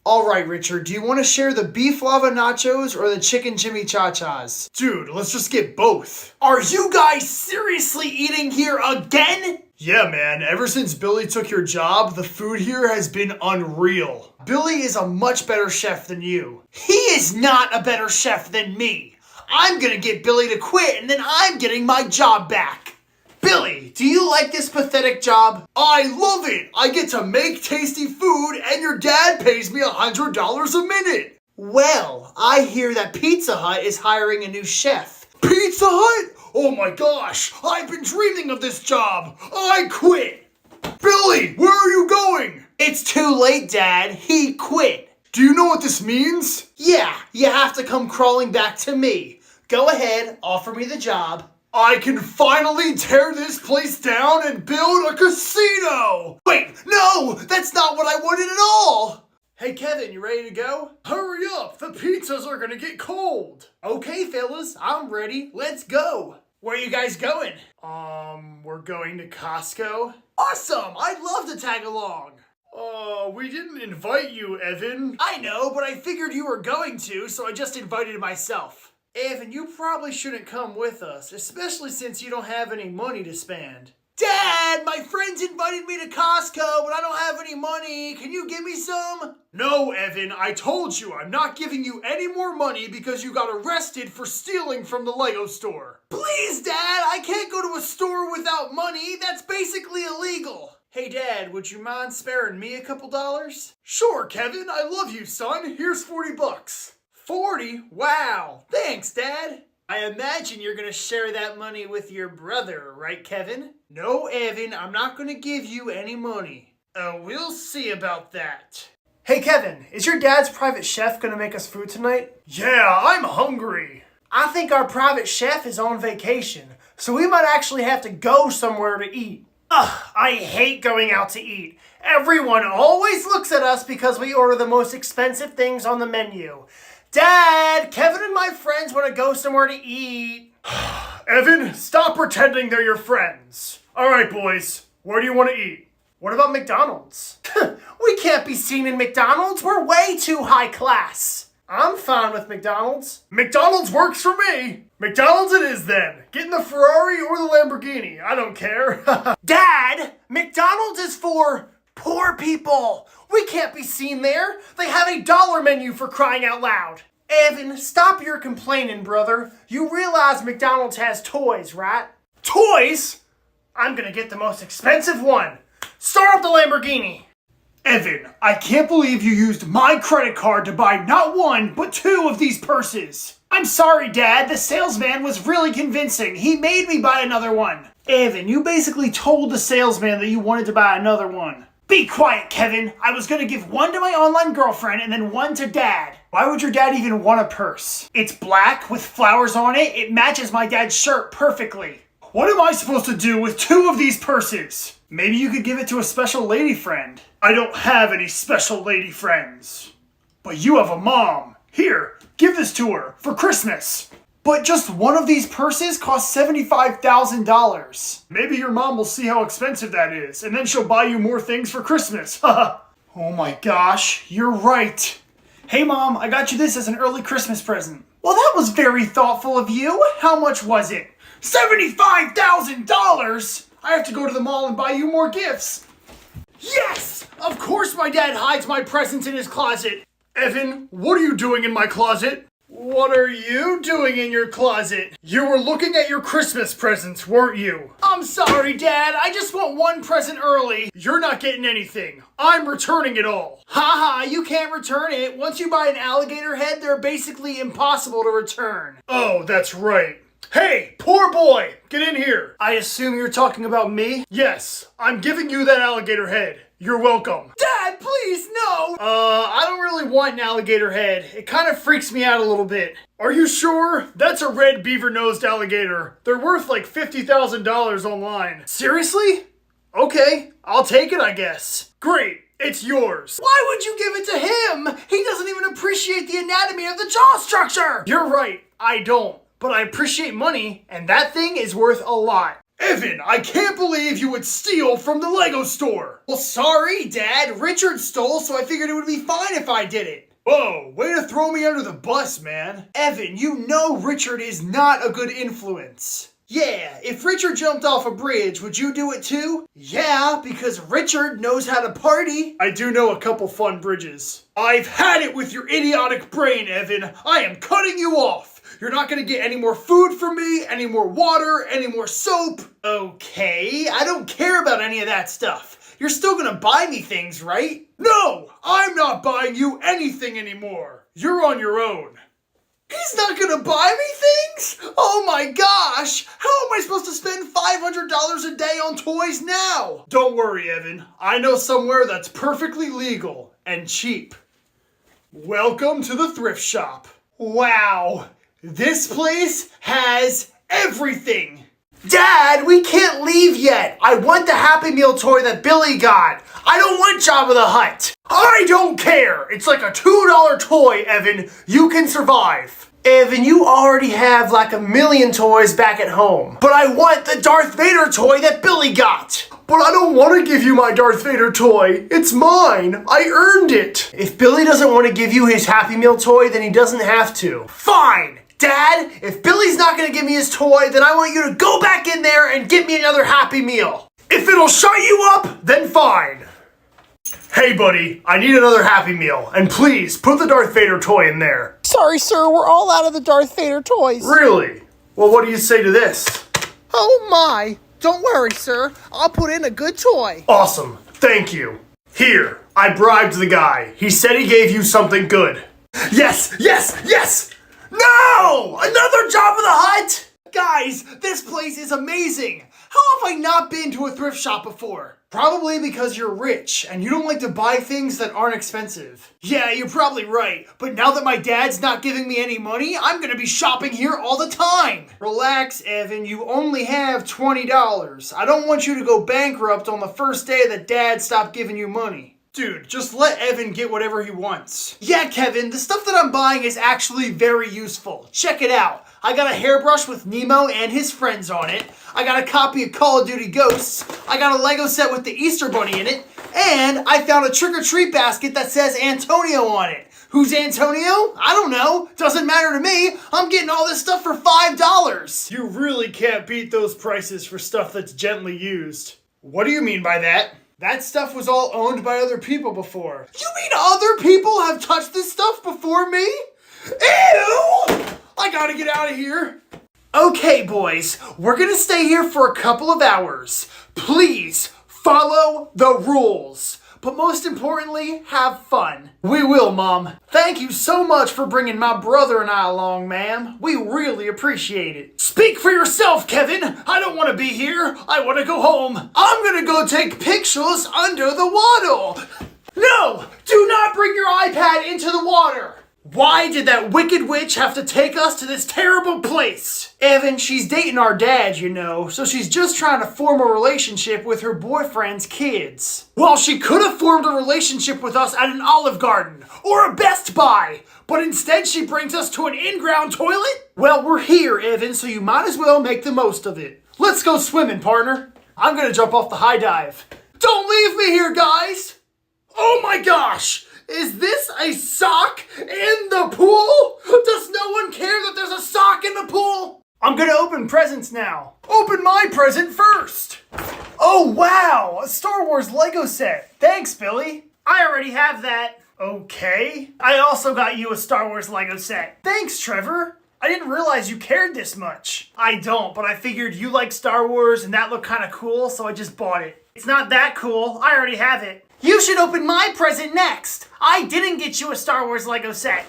Alright, Richard, do you want to share the beef lava nachos or the chicken chimichangas? Dude, let's just get both. Are you guys seriously eating here again? Yeah, man, ever since Billy took your job, the food here has been unreal. Billy is a much better chef than you. He is not a better chef than me. I'm gonna get Billy to quit and then I'm getting my job back. Billy, do you like this pathetic job? I love it! I get to make tasty food and your dad pays me $100 a minute! Well, I hear that Pizza Hut is hiring a new chef. Pizza Hut? Oh my gosh, I've been dreaming of this job! I quit! Billy, where are you going? It's too late, Dad. He quit. Do you know what this means? Yeah, you have to come crawling back to me. Go ahead, offer me the job. I can finally tear this place down and build a casino! Wait, no! That's not what I wanted at all! Hey Kevin, you ready to go? Hurry up, the pizzas are gonna get cold! Okay, fellas, I'm ready. Let's go. Where are you guys going? We're going to Costco. Awesome! I'd love to tag along. We didn't invite you, Evan. I know, but I figured you were going to, so I just invited myself. Evan, you probably shouldn't come with us, especially since you don't have any money to spend. Dad, my friends invited me to Costco, but I don't have any money. Can you give me some? No, Evan, I told you I'm not giving you any more money because you got arrested for stealing from the Lego store. Please, Dad, I can't go to a store without money. That's basically illegal. Hey, Dad, would you mind sparing me a couple dollars? Sure, Kevin, I love you, son. Here's $40. 40? Wow. Thanks, Dad. I imagine you're gonna share that money with your brother, right, Kevin? No, Evan, I'm not gonna give you any money. We'll see about that. Hey, Kevin, is your dad's private chef gonna make us food tonight? Yeah, I'm hungry. I think our private chef is on vacation, so we might actually have to go somewhere to eat. Ugh, I hate going out to eat. Everyone always looks at us because we order the most expensive things on the menu. Dad, Kevin and my friends want to go somewhere to eat. Evan, stop pretending they're your friends. All right, boys, where do you want to eat? What about McDonald's? We can't be seen in McDonald's. We're way too high class. I'm fine with McDonald's. McDonald's works for me. McDonald's it is then. Get in the Ferrari or the Lamborghini. I don't care. Dad, McDonald's is for poor people. We can't be seen there. They have a dollar menu for crying out loud. Evan, stop your complaining, brother. You realize McDonald's has toys, right? Toys? I'm gonna get the most expensive one. Start up the Lamborghini. Evan, I can't believe you used my credit card to buy not one, but two of these purses. I'm sorry, Dad. The salesman was really convincing. He made me buy another one. Evan, you basically told the salesman that you wanted to buy another one. Be quiet, Kevin. I was gonna give one to my online girlfriend and then one to Dad. Why would your dad even want a purse? It's black with flowers on it. It matches my dad's shirt perfectly. What am I supposed to do with two of these purses? Maybe you could give it to a special lady friend. I don't have any special lady friends. But you have a mom. Here, give this to her for Christmas. But just one of these purses costs $75,000. Maybe your mom will see how expensive that is, and then she'll buy you more things for Christmas. Haha. Oh my gosh, you're right. Hey Mom, I got you this as an early Christmas present. Well, that was very thoughtful of you. How much was it? $75,000! I have to go to the mall and buy you more gifts. Yes! Of course my dad hides my presents in his closet. Evan, what are you doing in my closet? What are you doing in your closet? You were looking at your Christmas presents, weren't you? I'm sorry, Dad. I just want one present early. You're not getting anything. I'm returning it all. Haha, you can't return it. Once you buy an alligator head, they're basically impossible to return. Oh, that's right. Hey, poor boy, get in here. I assume you're talking about me? Yes, I'm giving you that alligator head. You're welcome. Dad, please, no! I don't really want an alligator head. It kind of freaks me out a little bit. Are you sure? That's a red beaver-nosed alligator. They're worth like $50,000 online. Seriously? Okay, I'll take it, I guess. Great, it's yours. Why would you give it to him? He doesn't even appreciate the anatomy of the jaw structure. You're right, I don't. But I appreciate money, and that thing is worth a lot. Evan, I can't believe you would steal from the Lego store. Well, sorry, Dad. Richard stole, so I figured it would be fine if I did it. Whoa, way to throw me under the bus, man. Evan, you know Richard is not a good influence. Yeah, if Richard jumped off a bridge, would you do it too? Yeah, because Richard knows how to party. I do know a couple fun bridges. I've had it with your idiotic brain, Evan. I am cutting you off. You're not gonna get any more food from me, any more water, any more soap. Okay, I don't care about any of that stuff. You're still gonna buy me things, right? No, I'm not buying you anything anymore. You're on your own. He's not gonna buy me things? Oh my gosh! How am I supposed to spend $500 a day on toys now? Don't worry, Evan. I know somewhere that's perfectly legal and cheap. Welcome to the thrift shop. Wow, this place has everything. Dad, we can't leave yet. I want the Happy Meal toy that Billy got. I don't want Jabba the Hutt. I don't care. It's like a $2 toy, Evan. You can survive. Evan, you already have like 1,000,000 toys back at home. But I want the Darth Vader toy that Billy got. But I don't want to give you my Darth Vader toy. It's mine. I earned it. If Billy doesn't want to give you his Happy Meal toy, then he doesn't have to. Fine. Dad, if Billy's not going to give me his toy, then I want you to go back in there and get me another Happy Meal. If it'll shut you up, then fine. Hey, buddy, I need another Happy Meal. And please, put the Darth Vader toy in there. Sorry, sir, we're all out of the Darth Vader toys. Really? Well, what do you say to this? Oh my. Don't worry, sir. I'll put in a good toy. Awesome. Thank you. Here, I bribed the guy. He said he gave you something good. Yes, yes, yes! No! Another Jabba the Hutt? Guys, this place is amazing. How have I not been to a thrift shop before? Probably because you're rich and you don't like to buy things that aren't expensive. Yeah, you're probably right. But now that my dad's not giving me any money, I'm gonna be shopping here all the time. Relax, Evan. You only have $20. I don't want you to go bankrupt on the first day that Dad stopped giving you money. Dude, just let Evan get whatever he wants. Yeah, Kevin, the stuff that I'm buying is actually very useful. Check it out. I got a hairbrush with Nemo and his friends on it. I got a copy of Call of Duty Ghosts. I got a Lego set with the Easter Bunny in it. And I found a trick-or-treat basket that says Antonio on it. Who's Antonio? I don't know. Doesn't matter to me. I'm getting all this stuff for $5. You really can't beat those prices for stuff that's gently used. What do you mean by that? That stuff was all owned by other people before. You mean other people have touched this stuff before me? Ew! I gotta get out of here. Okay, boys, we're gonna stay here for a couple of hours. Please follow the rules. But most importantly, have fun. We will, Mom. Thank you so much for bringing my brother and I along, ma'am. We really appreciate it. Speak for yourself, Kevin. I don't want to be here. I want to go home. I'm gonna go take pictures under the water. No! Do not bring your iPad into the water. Why did that wicked witch have to take us to this terrible place? Evan, she's dating our dad, you know, so she's just trying to form a relationship with her boyfriend's kids. Well, she could have formed a relationship with us at an Olive Garden or a Best Buy, but instead she brings us to an in-ground toilet? Well, we're here, Evan, so you might as well make the most of it. Let's go swimming, partner. I'm gonna jump off the high dive. Don't leave me here, guys! Oh my gosh! Is this a sock in the pool? Does no one care that there's a sock in the pool? I'm gonna open presents now. Open my present first. Oh wow, a Star Wars Lego set. Thanks, Billy. I already have that. Okay. I also got you a Star Wars Lego set. Thanks, Trevor. I didn't realize you cared this much. I don't, but I figured you like Star Wars and that looked kind of cool, so I just bought it. It's not that cool. I already have it. You should open my present next. I didn't get you a Star Wars Lego set.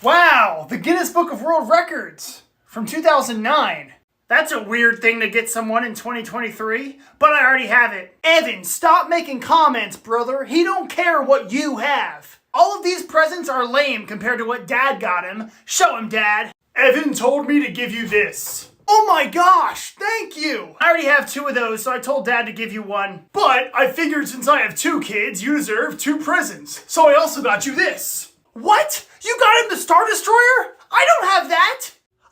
Wow, the Guinness Book of World Records from 2009. That's a weird thing to get someone in 2023, but I already have it. Evan, stop making comments, brother. He don't care what you have. All of these presents are lame compared to what Dad got him. Show him, Dad. Evan told me to give you this. Oh my gosh, thank you! I already have 2 of those, so I told Dad to give you one. But I figured since I have 2 kids, you deserve 2 presents. So I also got you this. What? You got him the Star Destroyer? I don't have that!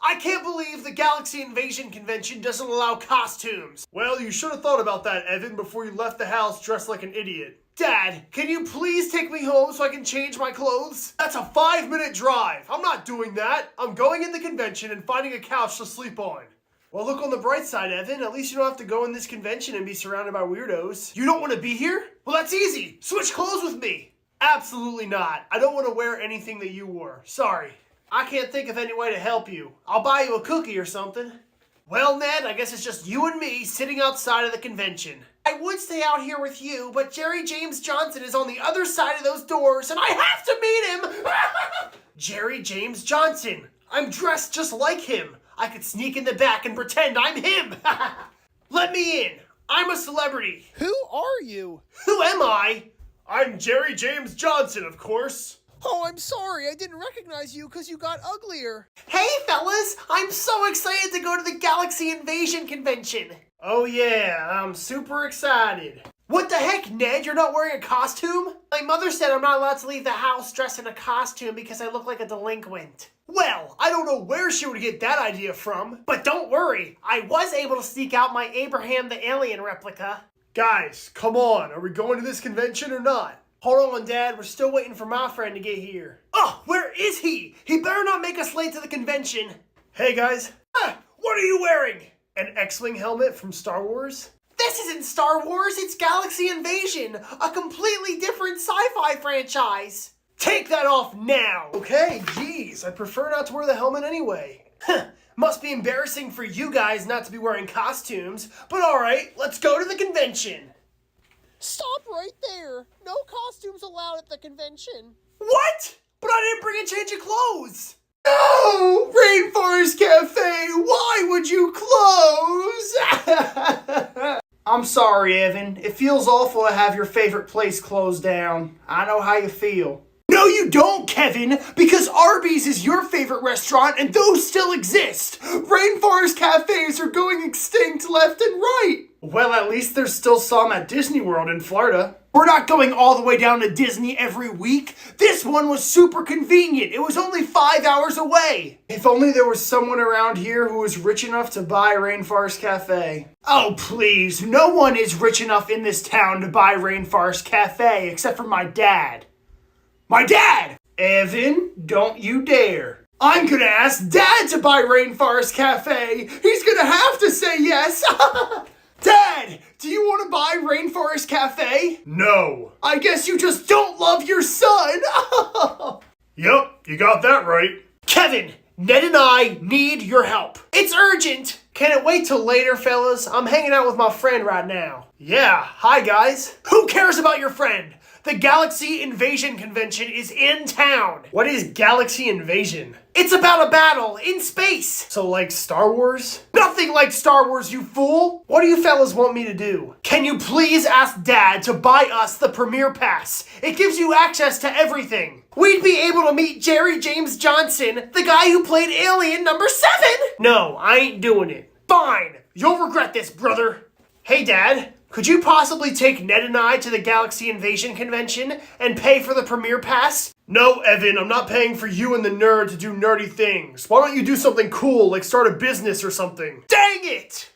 I can't believe the Galaxy Invasion Convention doesn't allow costumes. Well, you should have thought about that, Evan, before you left the house dressed like an idiot. Dad, can you please take me home so I can change my clothes? That's a 5-minute drive. I'm not doing that. I'm going in the convention and finding a couch to sleep on. Well, look on the bright side, Evan. At least you don't have to go in this convention and be surrounded by weirdos. You don't want to be here? Well, that's easy. Switch clothes with me. Absolutely not. I don't want to wear anything that you wore. Sorry. I can't think of any way to help you. I'll buy you a cookie or something. Well, Ned, I guess it's just you and me sitting outside of the convention. I would stay out here with you, but Jerry James Johnson is on the other side of those doors, and I have to meet him! Jerry James Johnson. I'm dressed just like him. I could sneak in the back and pretend I'm him. Let me in. I'm a celebrity. Who are you? Who am I? I'm Jerry James Johnson, of course. Oh, I'm sorry. I didn't recognize you because you got uglier. Hey, fellas. I'm so excited to go to the Galaxy Invasion Convention. Oh, yeah. I'm super excited. What the heck, Ned? You're not wearing a costume? My mother said I'm not allowed to leave the house dressed in a costume because I look like a delinquent. Well, I don't know where she would get that idea from. But don't worry. I was able to sneak out my Abraham the Alien replica. Guys, come on. Are we going to this convention or not? Hold on, Dad. We're still waiting for my friend to get here. Oh, where is he? He better not make us late to the convention. Hey, guys. What are you wearing? An X-Wing helmet from Star Wars? This isn't Star Wars, it's Galaxy Invasion, a completely different sci-fi franchise. Take that off now. Okay, geez. I prefer not to wear the helmet anyway. Must be embarrassing for you guys not to be wearing costumes, but alright, let's go to the convention. Stop right there. No costumes allowed at the convention. What? But I didn't bring a change of clothes. No! Rainforest Cafe, why would you close? I'm sorry, Evan. It feels awful to have your favorite place closed down. I know how you feel. No, you don't, Kevin, because Arby's is your favorite restaurant and those still exist. Rainforest cafes are going extinct left and right. Well, at least there's still some at Disney World in Florida. We're not going all the way down to Disney every week. This one was super convenient. It was only 5 hours away. If only there was someone around here who was rich enough to buy Rainforest Cafe. Oh, please. No one is rich enough in this town to buy Rainforest Cafe except for my dad. My dad! Evan, don't you dare. I'm gonna ask Dad to buy Rainforest Cafe. He's gonna have to say yes. Dad, do you want to buy Rainforest Cafe? No. I guess you just don't love your son. Yep, you got that right. Kevin, Ned and I need your help. It's urgent. Can it wait till later, fellas? I'm hanging out with my friend right now. Yeah, hi guys. Who cares about your friend? The Galaxy Invasion Convention is in town. What is Galaxy Invasion? It's about a battle in space. So like Star Wars? Nothing like Star Wars, you fool. What do you fellas want me to do? Can you please ask Dad to buy us the Premier Pass? It gives you access to everything. We'd be able to meet Jerry James Johnson, the guy who played Alien number 7. No, I ain't doing it. Fine. You'll regret this, brother. Hey, Dad. Could you possibly take Ned and I to the Galaxy Invasion Convention and pay for the Premier Pass? No, Evan, I'm not paying for you and the nerd to do nerdy things. Why don't you do something cool, like start a business or something? Dang it!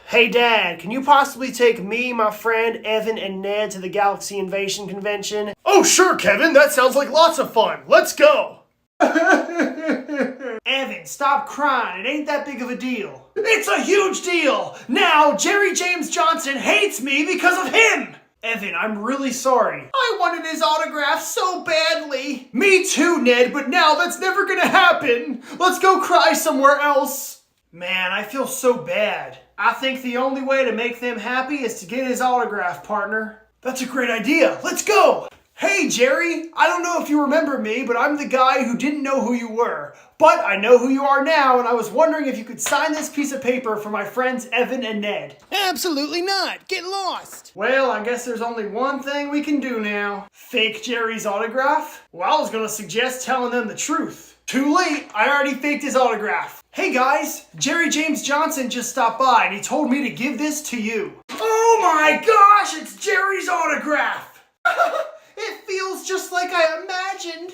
Hey, Dad, can you possibly take me, my friend, Evan, and Ned to the Galaxy Invasion Convention? Oh, sure, Kevin. That sounds like lots of fun. Let's go. Evan, stop crying. It ain't that big of a deal. It's a huge deal. Now, Jerry James Johnson hates me because of him. Evan, I'm really sorry. I wanted his autograph so badly. Me too, Ned, but now that's never gonna happen. Let's go cry somewhere else. Man, I feel so bad. I think the only way to make them happy is to get his autograph, partner. That's a great idea. Let's go. Hey, Jerry, I don't know if you remember me, but I'm the guy who didn't know who you were. But I know who you are now, and I was wondering if you could sign this piece of paper for my friends Evan and Ned. Absolutely not. Get lost. Well, I guess there's only one thing we can do now. Fake Jerry's autograph? Well, I was gonna suggest telling them the truth. Too late, I already faked his autograph. Hey guys, Jerry James Johnson just stopped by and he told me to give this to you. Oh my gosh, it's Jerry's autograph! It feels just like I imagined.